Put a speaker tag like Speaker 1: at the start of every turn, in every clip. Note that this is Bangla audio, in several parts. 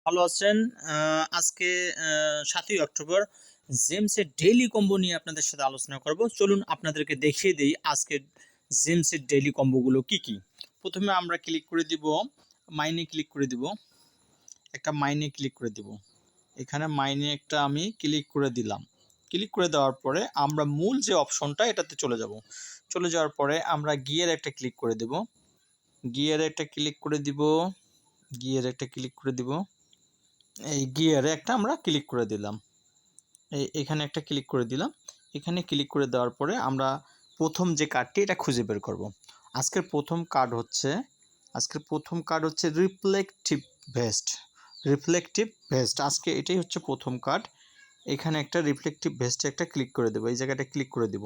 Speaker 1: ভালো আছেন? আজকে ৭ই অক্টোবর জেমসের ডেইলি কম্বো নিয়ে আপনাদের সাথে আলোচনা করব। চলুন আপনাদেরকে দেখিয়ে দেই আজকের জেমসের ডেইলি কম্বোগুলো কি, কি। প্রথমে আমরা ক্লিক করে দিব, মাইনে ক্লিক করে দিব। একটা মাইনে ক্লিক করে দিব। এখানে মাইনে একটা আমি ক্লিক করে দিলাম। ক্লিক করে দেওয়ার পরে আমরা মূল যে অপশনটা এটাতে চলে যাব। চলে যাওয়ার পরে আমরা গিয়ার একটা ক্লিক করে দেব। গিয়ারে একটা ক্লিক করে দিব। গিয়ারে একটা ক্লিক করে দিব। এই গিয়ারে একটা আমরা ক্লিক করে দিলাম। এখানে একটা ক্লিক করে দিলাম। এখানে ক্লিক করে দেওয়ার পরে আমরা প্রথম যে কার্ডটি এটা খুঁজে বের করব। আজকের প্রথম কার্ড হচ্ছে রিফ্লেকটিভ ভেস্ট। রিফ্লেকটিভ ভেস্ট আজকে এটাই হচ্ছে প্রথম কার্ড। এখানে একটা রিফ্লেকটিভ ভেস্টে একটা ক্লিক করে দেবো। এই জায়গাটা ক্লিক করে দেব।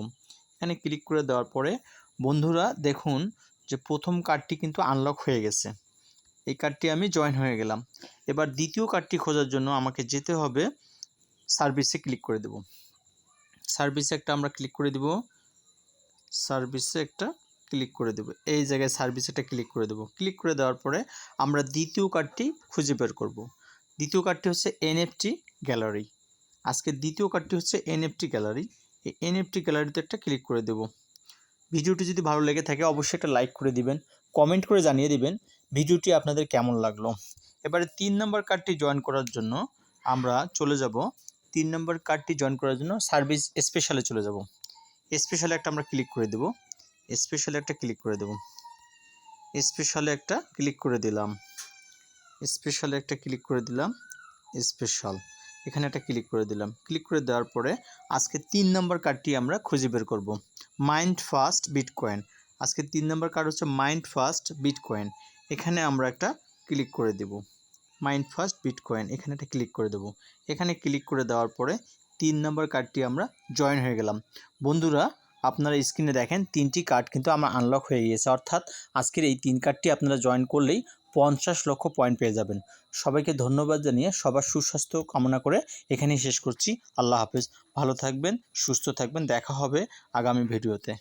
Speaker 1: এখানে ক্লিক করে দেওয়ার পরে বন্ধুরা দেখুন যে প্রথম কার্ডটি কিন্তু আনলক হয়ে গেছে। এই কার্ডটি আমি জয়েন হয়ে গেলাম। এবার দ্বিতীয় কার্ডটি খোঁজার জন্য আমাকে যেতে হবে সার্ভিসে ক্লিক করে দেব। সার্ভিসে একটা আমরা ক্লিক করে দেব। সার্ভিসে একটা ক্লিক করে দেব। এই জায়গায় সার্ভিসে একটা ক্লিক করে দেব। ক্লিক করে দেওয়ার পরে আমরা দ্বিতীয় কার্ডটি খুঁজে বের করব। দ্বিতীয় কার্ডটি হচ্ছে এনএফটি গ্যালারি। আজকের দ্বিতীয় কার্ডটি হচ্ছে এনএফটি গ্যালারি। এই এনএফটি গ্যালারিতে একটা ক্লিক করে দেব। ভিডিওটি যদি ভালো লেগে থাকে অবশ্যই একটা লাইক করে দিবেন, কমেন্ট করে জানিয়ে দিবেন ভিডিওটি আপনাদের কেমন লাগলো। এবারে 3 নম্বর কার্ডটি জয়েন করার জন্য আমরা চলে যাব। 3 নম্বর কার্ডটি জয়েন করার জন্য সার্ভিস স্পেশালে চলে যাব। স্পেশালে একটা আমরা ক্লিক করে দেব। স্পেশালে একটা ক্লিক করে দেব। স্পেশালে একটা ক্লিক করে দিলাম। স্পেশালে একটা ক্লিক করে দিলাম। স্পেশাল এখানে একটা ক্লিক করে দিলাম। ক্লিক করে দেওয়ার পরে আজকে 3 নম্বর কার্ডটি আমরা খুঁজে বের করব। Mind fast bitcoin. আজকে 3 নম্বর কার্ড হচ্ছে মাইন্ড ফাস্ট বিটকয়েন। এখানে আমরা একটা ক্লিক করে দেব। মাইন্ড ফাস্ট বিটকয়েন এখানে একটা ক্লিক করে দেব। এখানে ক্লিক করে দেওয়ার পরে 3 নম্বর কার্ডটি আমরা জয়েন হয়ে গেলাম। বন্ধুরা আপনারা স্ক্রিনে দেখেন 3টি কার্ড কিন্তু আমার আনলক হয়ে গিয়েছে, অর্থাৎ আজকের এই 3 কার্ডটি আপনারা জয়েন করলেই 50 লক্ষ পয়েন্ট পেয়ে যাবেন। সবাইকে ধন্যবাদ জানিয়ে সবার সুস্বাস্থ্য কামনা করে এখানেই শেষ করছি। আল্লাহ হাফেজ। ভালো থাকবেন, সুস্থ থাকবেন। দেখা হবে আগামী ভিডিওতে।